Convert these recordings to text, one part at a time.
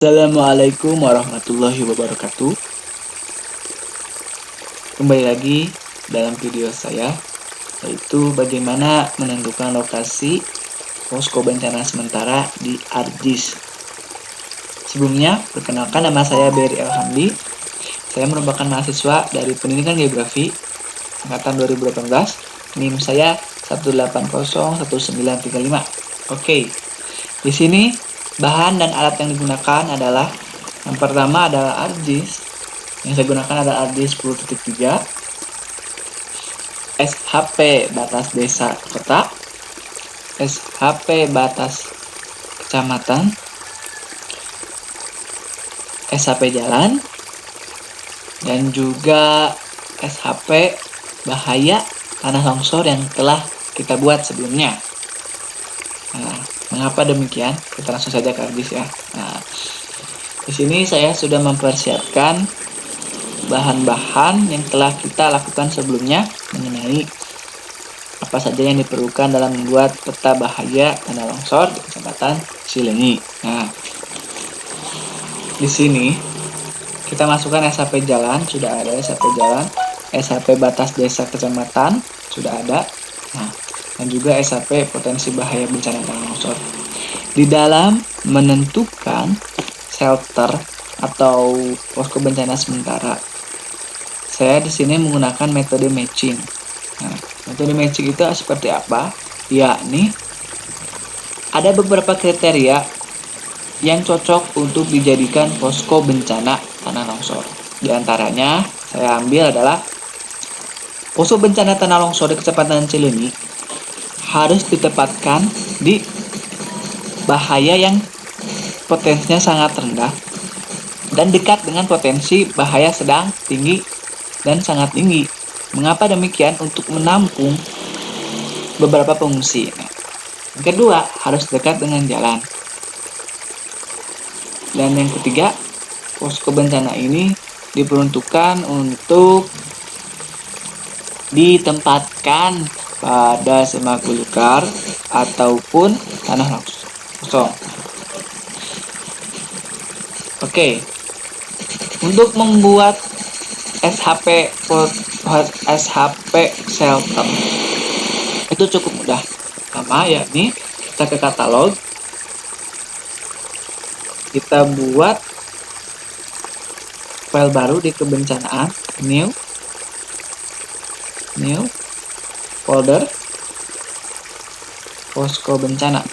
Assalamualaikum warahmatullahi wabarakatuh. Kembali lagi dalam video saya, yaitu bagaimana menentukan lokasi posko bencana sementara di ArcGIS. Sebelumnya, perkenalkan, nama saya Berry Alhamdi. Saya merupakan mahasiswa dari Pendidikan Geografi angkatan 2018. NIM saya 1801935. Oke. Di sini bahan dan alat yang digunakan adalah, yang pertama adalah ArcGIS. Yang saya gunakan adalah ArcGIS 10.3, SHP batas desa kota, SHP batas kecamatan, SHP jalan, dan juga SHP bahaya tanah longsor yang telah kita buat sebelumnya. Nah, mengapa demikian? Kita langsung saja ke ArcGIS ya. Nah, di sini saya sudah mempersiapkan bahan-bahan yang telah kita lakukan sebelumnya mengenai apa saja yang diperlukan dalam membuat peta bahaya tanah longsor di Kecamatan Cileunyi. Nah, di sini kita masukkan SHP jalan, sudah ada SHP jalan, SHP batas desa kecamatan sudah ada. Nah, dan juga SHP potensi bahaya bencana tanah longsor. Di dalam menentukan shelter atau posko bencana sementara, saya di sini menggunakan metode matching. Nah, metode matching itu seperti apa? Yakni ada beberapa kriteria yang cocok untuk dijadikan posko bencana tanah longsor. Di antaranya saya ambil adalah posko bencana tanah longsor di Kecamatan Cileunyi harus ditempatkan di bahaya yang potensinya sangat rendah dan dekat dengan potensi bahaya sedang, tinggi, dan sangat tinggi. Mengapa demikian? Untuk menampung beberapa pengungsi. Yang kedua, harus dekat dengan jalan. Dan yang ketiga, posko bencana ini diperuntukkan untuk ditempatkan pada semak belukar ataupun tanah kosong. Oke, untuk membuat SHP shelter itu cukup mudah. Pertama, yakni kita ke katalog, kita buat file baru di kebencanaan, new folder posko bencana.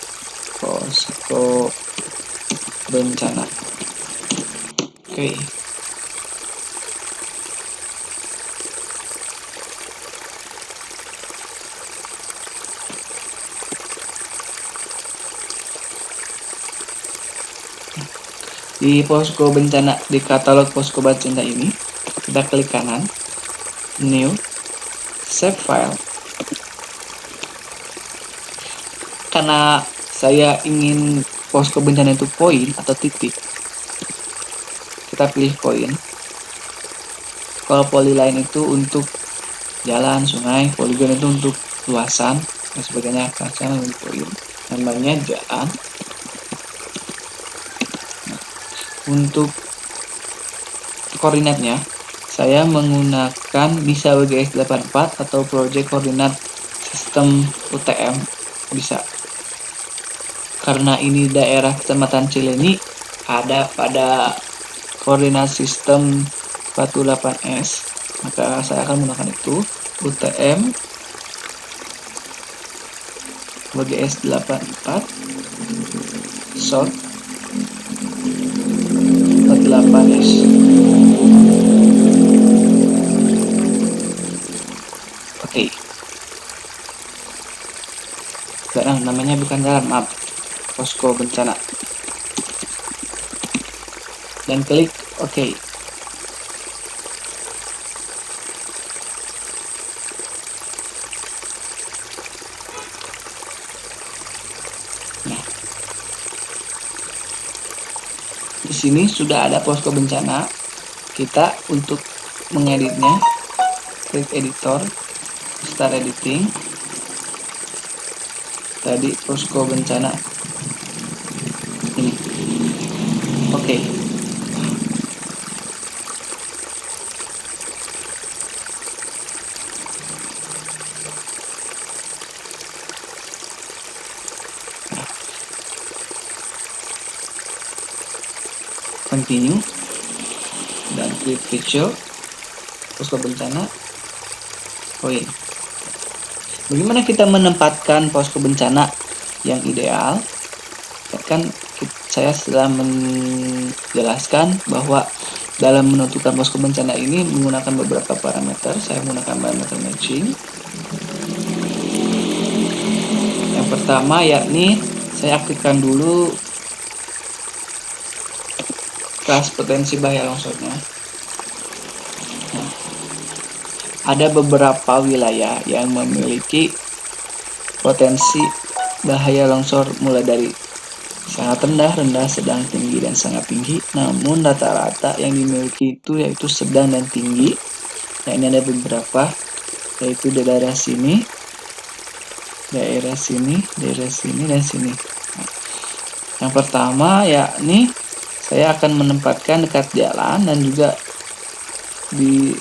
Oke. Di posko bencana, di katalog posko bencana ini, kita klik kanan, new, save file. Karena saya ingin posko bencana itu poin atau titik, kita pilih poin. Kalau polyline itu untuk jalan, sungai, poligon itu untuk luasan dan sebagainya. Saya ambil poin, namanya jalan. Untuk koordinatnya, saya menggunakan bisa WGS 84 atau Project Koordinat Sistem UTM, bisa. Karena ini daerah Kecamatan Cileunyi, ada pada koordinat sistem 48S, maka saya akan menggunakan itu, UTM WGS 84 short 48S. Oke. Sekarang namanya bukan jalan, maaf, posko bencana. Dan klik OK. Nah, di sini sudah ada posko bencana. Kita untuk mengeditnya, klik editor, start editing. Tadi posko bencana ini. Oke. Continue dan klik video posko bencana poin. Bagaimana kita menempatkan posko bencana yang ideal? Kan saya sudah menjelaskan bahwa dalam menentukan posko bencana ini menggunakan beberapa parameter. Saya menggunakan parameter matching. Yang pertama yakni saya aktifkan dulu kelas potensi bahaya longsornya. Nah, ada beberapa wilayah yang memiliki potensi bahaya longsor mulai dari sangat rendah, rendah, sedang, tinggi, dan sangat tinggi. Namun rata-rata yang dimiliki itu yaitu sedang dan tinggi. Nah, ini ada beberapa, yaitu di daerah sini, daerah sini, daerah sini, dan sini. Nah, yang pertama yakni saya akan menempatkan dekat jalan dan juga di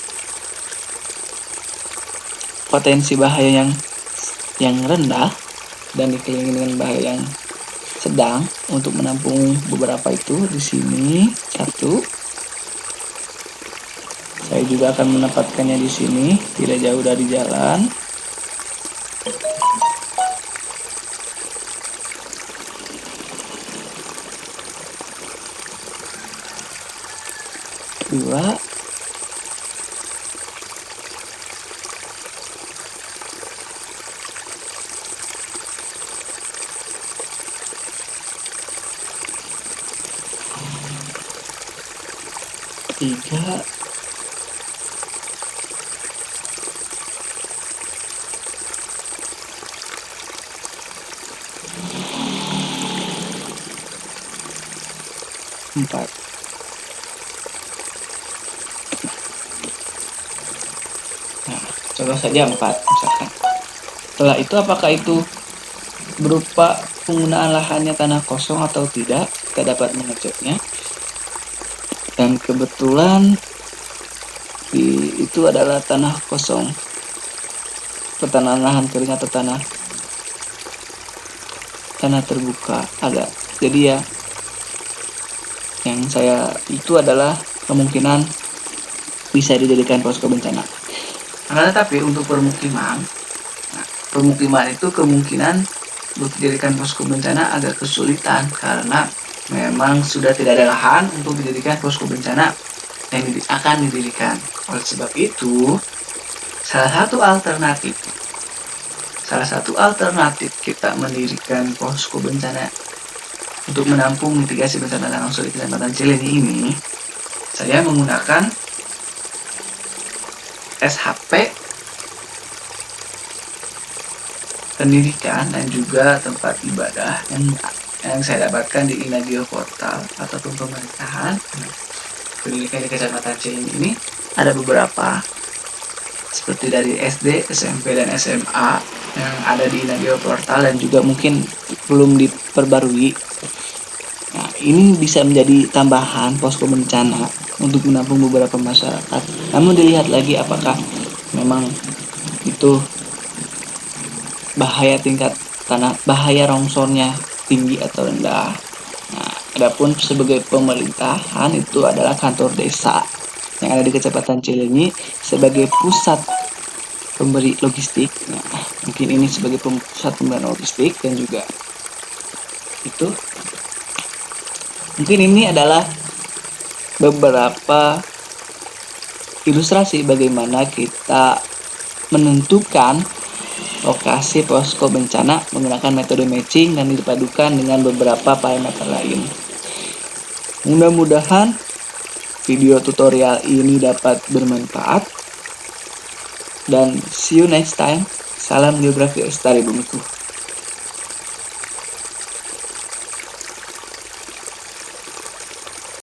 potensi bahaya yang rendah dan dikelilingi dengan bahaya yang sedang untuk menampung beberapa itu. Di sini satu. Saya juga akan menempatkannya di sini, tidak jauh dari jalan. Dua. Tiga. Empat. Nah, coba saja 4 misalkan. Setelah itu apakah itu berupa penggunaan lahannya tanah kosong atau tidak? Kita dapat mengeceknya. Dan kebetulan itu adalah tanah kosong, pertanahan lahan kering atau tanah terbuka agak. Jadi ya, yang saya itu adalah kemungkinan bisa dijadikan posko bencana. Nah, tetapi untuk permukiman, permukiman itu kemungkinan untuk dijadikan posko bencana agak kesulitan karena memang sudah tidak ada lahan untuk dijadikan posko bencana yang akan didirikan. Oleh sebab itu, salah satu alternatif kita mendirikan posko bencana untuk menampung mitigasi bencana dan longsor di Kecamatan Cilenyi ini, saya menggunakan SHP pendidikan dan juga tempat ibadah yang saya dapatkan di Inagio Portal ataupun pemerintahan pendidikan di Kecamatan Cilenyi ini. Ada beberapa seperti dari SD, SMP, dan SMA yang ada di Inagio Portal dan juga mungkin belum diperbarui. Nah, ini bisa menjadi tambahan posko bencana untuk menampung beberapa masyarakat. Namun dilihat lagi apakah memang itu bahaya longsornya tinggi atau rendah. Nah, adapun sebagai pemerintahan itu adalah kantor desa yang ada di Kecamatan Cilenyi sebagai pusat pemberi logistik. Nah, mungkin ini sebagai pusat pemberian logistik dan juga itu. Mungkin ini adalah beberapa ilustrasi bagaimana kita menentukan lokasi posko bencana menggunakan metode matching dan dipadukan dengan beberapa parameter lain. Mudah-mudahan video tutorial ini dapat bermanfaat dan see you next time. Salam Geografi Lestari Bumiku.